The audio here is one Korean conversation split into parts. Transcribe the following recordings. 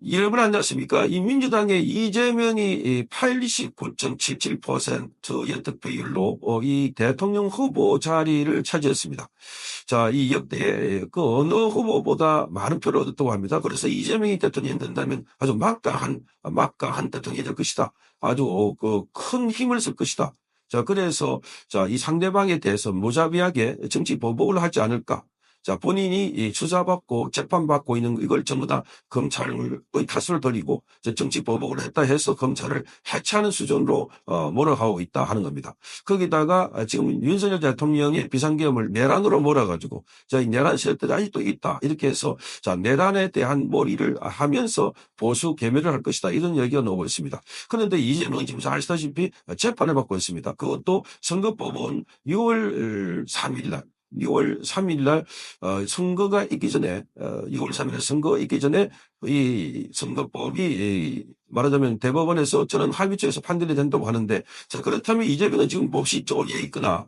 이러면 안 됐습니까? 이 민주당의 이재명이 89.77%의 득표율로 이 대통령 후보 자리를 차지했습니다. 자, 이 역대 그 어느 후보보다 많은 표를 얻었다고 합니다. 그래서 이재명이 대통령이 된다면 아주 막강한 대통령이 될 것이다. 아주 그 큰 힘을 쓸 것이다. 자, 그래서 자, 이 상대방에 대해서 무자비하게 정치 보복을 하지 않을까. 자, 본인이 이 수사받고 재판받고 있는 이걸 전부 다 검찰의 탓을 돌리고 정치 보복을 했다 해서 검찰을 해체하는 수준으로 몰아가고 있다 하는 겁니다. 거기다가 지금 윤석열 대통령의 비상계엄을 내란으로 몰아가지고 자, 이 내란 세력들이 아직도 있다. 이렇게 해서 자, 내란에 대한 몰이를 하면서 보수 개멸을 할 것이다. 이런 얘기가 나오고 있습니다. 그런데 이재명은 지금 아시다시피 재판을 받고 있습니다. 그것도 선거법은 6월 3일 날 6월 3일 날 선거가 있기 전에 6월 3일 날 선거 있기 전에 이 선거법이 말하자면 대법원에서 저는 합의체에서 판단이 된다고 하는데 자 그렇다면 이재명은 지금 몹시 쪼개 있거나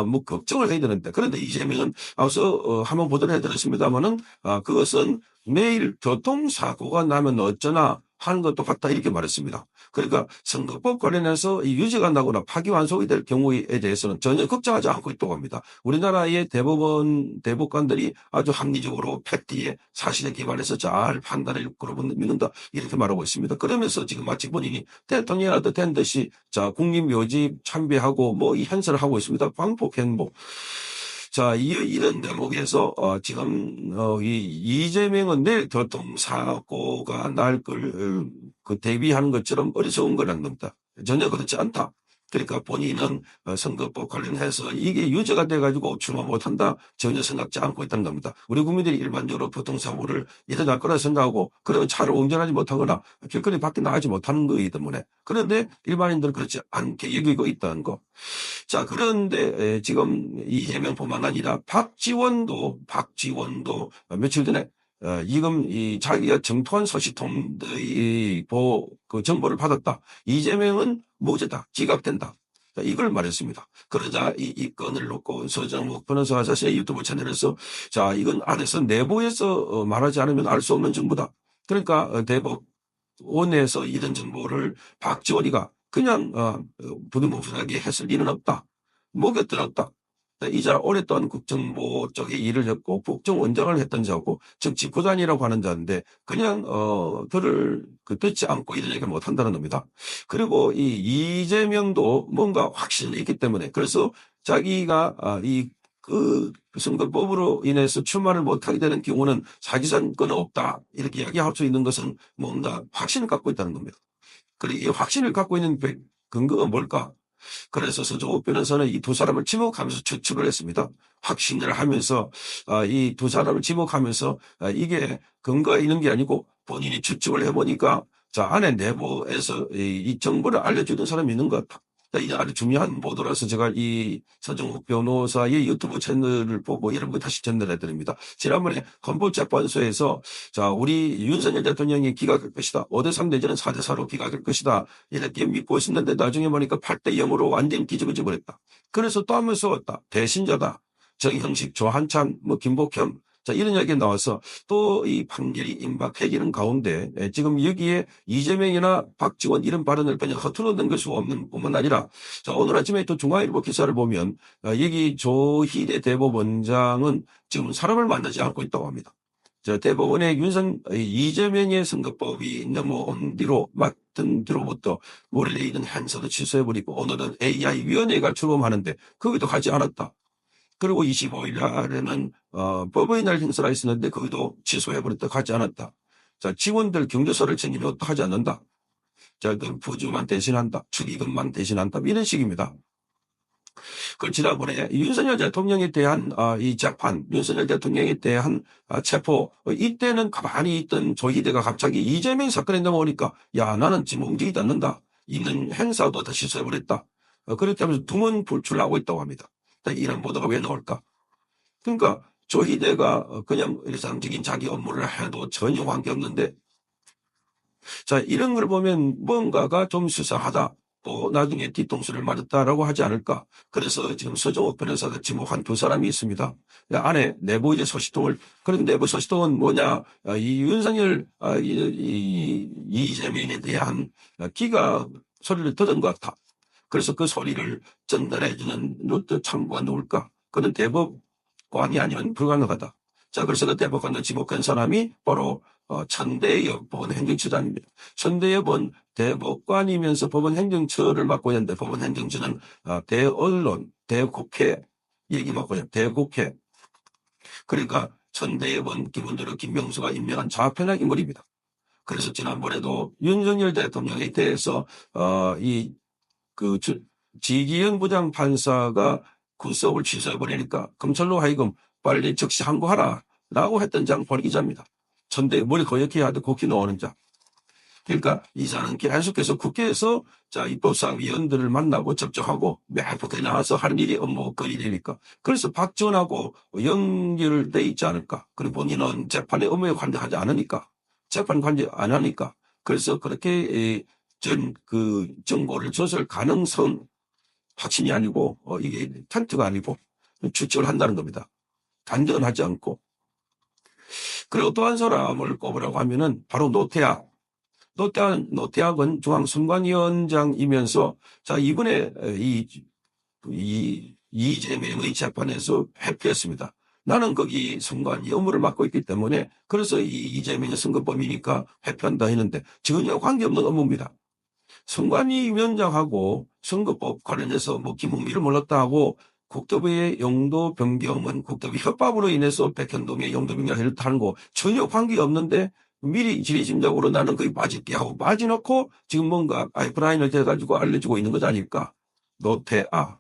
뭐 걱정을 해야 되는데 그런데 이재명은 앞서 한번 보도를 해드렸습니다마는 그것은 매일 교통사고가 나면 어쩌나 하는 것도 같다 이렇게 말했습니다. 그러니까 선거법 관련해서 유죄가 나거나 파기환송이 될 경우에 대해서는 전혀 걱정하지 않고 있다고 합니다. 우리나라의 대법관들이 아주 합리적으로 팩트에 사실에 기반해서 잘 판단을 그러고 믿는다 이렇게 말하고 있습니다. 그러면서 지금 마치 본인이 대통령이라도 된 듯이 자 국립묘지 참배하고 뭐 이 행사를 하고 있습니다. 광복 행복. 자, 이런 대목에서, 지금, 이재명은 내일 교통사고가 날 걸, 대비하는 것처럼 어리석은 거라는 겁니다. 전혀 그렇지 않다. 그러니까 본인은 선거법 관련해서 이게 유죄가 돼가지고 출마 못한다 전혀 생각지 않고 있다는 겁니다. 우리 국민들이 일반적으로 교통사고를 일어날 거라 생각하고 그러면 차를 운전하지 못하거나 길거리 밖에 나가지 못하는 거이기 때문에 그런데 일반인들은 그렇지 않게 여기고 있다는 거. 자, 그런데 지금 이재명뿐만 아니라 박지원도 며칠 전에 지금 이 자기가 정토한 소식통의 그 정보를 받았다. 이재명은 무죄다. 기각된다. 자, 이걸 말했습니다. 그러자 이 건을 놓고 서정욱 변호사가 자신의 유튜브 채널에서 자, 이건 안에서 내부에서 말하지 않으면 알 수 없는 정보다. 그러니까 대법원에서 이런 정보를 박지원이가 그냥 부득이하게 했을 일은 없다. 목에 들었다. 이자 오랫동안 국정보 쪽에 일을 했고 국정원장을 했던 자고 즉 직구단이라고 하는 자인데 그냥 그를 듣지 않고 이런 얘기를 못한다는 겁니다. 그리고 이 이재명도 뭔가 확신이 있기 때문에 그래서 자기가 그 선거법으로 인해서 출마를 못하게 되는 경우는 사기사건은 없다 이렇게 이야기할 수 있는 것은 뭔가 확신을 갖고 있다는 겁니다. 그리고 이 확신을 갖고 있는 근거가 뭘까? 그래서 서정욱 변호사는 이 두 사람을 지목하면서 추측을 했습니다. 확신을 하면서 이 두 사람을 지목하면서 이게 근거가 있는 게 아니고 본인이 추측을 해보니까 자 안에 내부에서 이 정보를 알려주는 사람이 있는 것 같다. 이게 아주 중요한 보도라서 제가 이 서정욱 변호사의 유튜브 채널을 보고 이런 거 다시 전달해드립니다. 지난번에 헌법재판소에서 자 우리 윤석열 대통령이 기각할 것이다. 5대3 내지는 4대4로 기각할 것이다. 이렇게 믿고 있었는데 나중에 보니까 8대0으로 완전히 뒤집어져 버렸다. 그래서 또 한 번 써왔다. 배신자다. 정형식, 조한찬, 김복현 자, 이런 이야기가 나와서 또 이 판결이 임박해지는 가운데 지금 여기에 이재명이나 박지원 이런 발언을 그냥 허투루 넣은 것이 없는 뿐만 아니라 자, 오늘 아침에 또 중앙일보 기사를 보면 여기 조희대 대법원장은 지금 사람을 만나지 않고 있다고 합니다. 대법원의 이재명의 선거법이 넘어온 뒤로 맡은 뒤로부터 원래 있는 행사도 취소해버리고 오늘은 AI위원회가 출범하는데 거기도 가지 않았다. 그리고 25일 날에는 법의날 행사가 있었는데 거기도 취소해버렸다 가지 않았다. 자 직원들 경조사를 챙기면 하지 않는다. 자 그 부주만 대신한다. 축의금만 대신한다. 이런 식입니다. 그 지난번에 윤석열 대통령에 대한 이 재판, 윤석열 대통령에 대한 체포 이때는 가만히 있던 조희대가 갑자기 이재명 사건에 넘어오니까 야 나는 지금 움직이지 않는다. 있는 행사도 다 취소해버렸다. 그렇게 하면서 두문불출하고 있다고 합니다. 이런 보도가 왜 나올까? 그러니까 조희대가 그냥 일상적인 자기 업무를 해도 전혀 관계없는데 자 이런 걸 보면 뭔가가 좀 수상하다. 또 나중에 뒤통수를 맞았다라고 하지 않을까. 그래서 지금 서정욱 변호사가 지목한 두 사람이 있습니다. 안에 내부 이제 소식통을, 그런 내부 소식통은 뭐냐, 이 윤석열, 이재명에 대한 기가 소리를 들은 것 같아. 그래서 그 소리를 전달해주는 참고가 누굴까? 그는 대법관이 아니면 불가능하다. 자, 그래서 그 대법관을 지목한 사람이 바로 천대엽 법원행정처장입니다. 천대엽은 대법관이면서 법원행정처를 맡고 있는데 법원행정처는 대언론, 대국회 얘기 맡고 있는 대국회. 그러니까 천대엽은 기본적으로 김명수가 임명한 좌편향 인물입니다. 그래서 지난번에도 윤석열 대통령에 대해서 지기현 부장판사가 구속을 취소해버리니까 검찰로 하여금 빨리 즉시 항고하라라고 했던 장 권기자입니다. 천대 머리 거역해야 하던 국회 나오는 자. 그러니까 이 사람은 계속해서 국회에서 입법사위원들을 만나고 접촉하고 매부에 나와서 하는 일이 업무 거리되니까. 그래서 박지원하고 연결돼 있지 않을까. 그리고 본인은 재판에 업무에 관여하지 않으니까. 재판 관여 안 하니까. 그래서 그렇게 정보를 조설 가능성 확신이 아니고 이게 텐트가 아니고 추측을 한다는 겁니다. 단정하지 않고. 그리고 또 한 사람을 꼽으라고 하면은 바로 노태악. 노태악은 중앙선관위원장이면서 자 이번에 이재명의 재판에서 회피했습니다. 나는 거기 선관위 업무를 맡고 있기 때문에 그래서 이재명의 선거범이니까 회피한다 했는데 전혀 관계없는 업무입니다. 선관위 위원장하고 선거법 관련해서 뭐 김웅미를 몰랐다 하고 국토부의 용도 변경은 국토부 협박으로 인해서 백현동의 용도 변경을 했다는 거 전혀 관계없는데 미리 지리짐작으로 나는 거기 빠질게 하고 빠져놓고 지금 뭔가 아이프라인을 대가지고 알려주고 있는 것 아닐까. 노태악.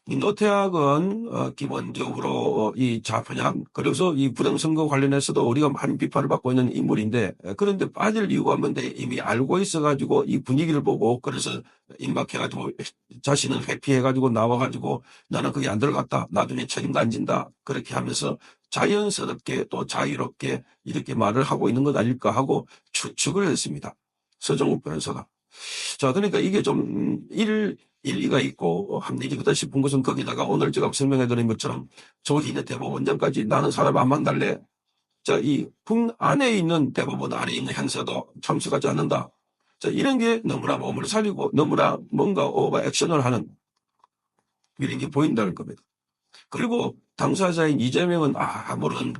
이 노태악은 기본적으로 이 좌편향 그래서 이 부정선거 관련해서도 우리가 많은 비판을 받고 있는 인물인데 그런데 빠질 이유가 뭔데 이미 알고 있어가지고 이 분위기를 보고 그래서 임박해가지고 자신은 회피해가지고 나와가지고 나는 거기 안 들어갔다 나중에 책임도 안 진다 그렇게 하면서 자연스럽게 또 자유롭게 이렇게 말을 하고 있는 것 아닐까 하고 추측을 했습니다. 서정욱 변호사가. 자, 그러니까 이게 좀 일리가 있고 합리적이다 싶은 것은 거기다가 오늘 제가 설명해드린 것처럼 조희대 대법원장까지 나는 사람 안 만날래. 자, 이 안에 있는 대법원 안에 있는 형사도 참석하지 않는다. 자, 이런 게 너무나 몸을 살리고 너무나 뭔가 오버 액션을 하는 이런 게 보인다는 겁니다. 그리고 당사자인 이재명은 아무런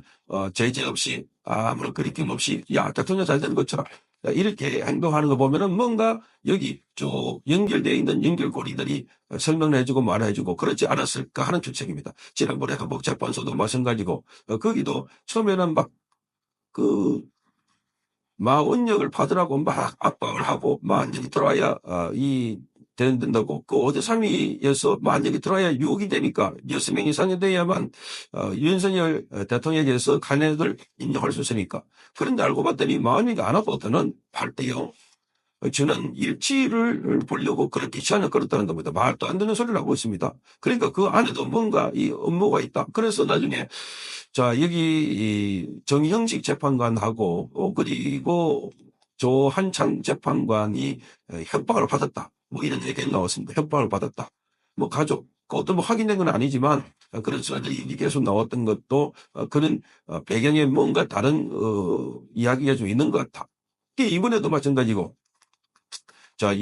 제재 없이 아무런 그리낌 없이 야 대통령 잘 되는 것처럼 이렇게 행동하는 거 보면은 뭔가 여기 쭉 연결되어 있는 연결고리들이 설명을 해주고 말해주고 그렇지 않았을까 하는 추측입니다. 지난번에 헌법재판소도 마찬가지고 거기도 처음에는 막 마원력을 받으라고 막 압박을 하고 만약에 들어와야 된다고 그 5대 3위에서 만약에 들어와야 6이 되니까 6명 이상이 돼야만 윤석열 대통령에게서 간회를 인정할 수 있으니까 그런데 알고 봤더니 마원력이 안 하거든은 8대 0 저는 일치를 보려고 그렇게 시간을 끌었다는 겁니다. 말도 안 되는 소리를 하고 있습니다. 그러니까 그 안에도 뭔가 이 업무가 있다. 그래서 나중에 자 여기 정형식 재판관하고 그리고 조한창 재판관이 협박을 받았다. 뭐 이런 얘기가 나왔습니다. 협박을 받았다. 뭐 가족 그것도 뭐 확인된 건 아니지만 그런 수사들이 계속 나왔던 것도 그런 배경에 뭔가 다른 이야기가 좀 있는 것 같아. 이번에도 마찬가지고 자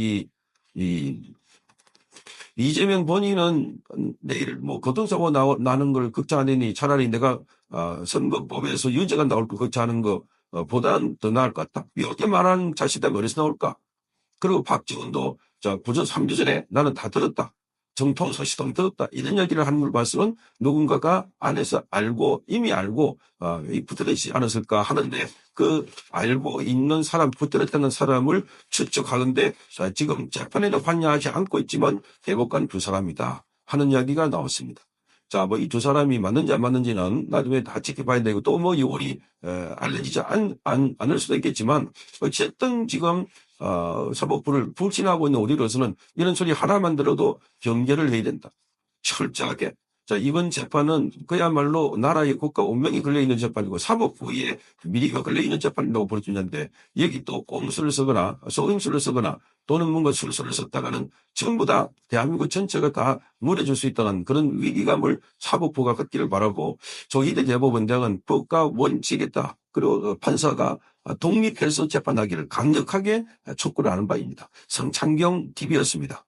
이재명 본인은 내일 뭐 교통사고 나는 걸 걱정하느니 차라리 내가 선거법에서 유죄가 나올 거 걱정하는 거 보단 더 나을 것 같다. 이렇게 말하는 자식이 어디서 나올까? 그리고 박지원도 자 구전 3주 전에 나는 다 들었다. 정통 소시동 들었다. 이런 얘기를 하는 걸 봐서는 누군가가 안에서 알고 이미 알고 붙들어있지 않았을까 하는데 그 알고 있는 사람 붙들었다는 사람을 추측하는데 자, 지금 재판에는 관여하지 않고 있지만 대법관 두 사람이다 하는 이야기가 나왔습니다. 자, 뭐 이 두 사람이 맞는지 안 맞는지는 나중에 다 지켜봐야 되고 또 뭐 요원이 알려지지 않을 수도 있겠지만 어쨌든 지금 사법부를 불신하고 있는 우리로서는 이런 소리 하나만 들어도 경계를 해야 된다. 철저하게 자, 이번 재판은 그야말로 나라의 국가 운명이 걸려있는 재판이고 사법부의 미리가 걸려있는 재판이라고 볼 수 있는데 여기 또 꼼수를 쓰거나 속임수를 쓰거나 또는 뭔가 술수를 썼다가는 전부 다 대한민국 전체가 다 무너질 수 있다는 그런 위기감을 사법부가 갖기를 바라고 조희대 대법원장은 법과 원칙에 따라 그리고 판사가 독립해서 재판하기를 강력하게 촉구를 하는 바입니다. 성창경 TV였습니다.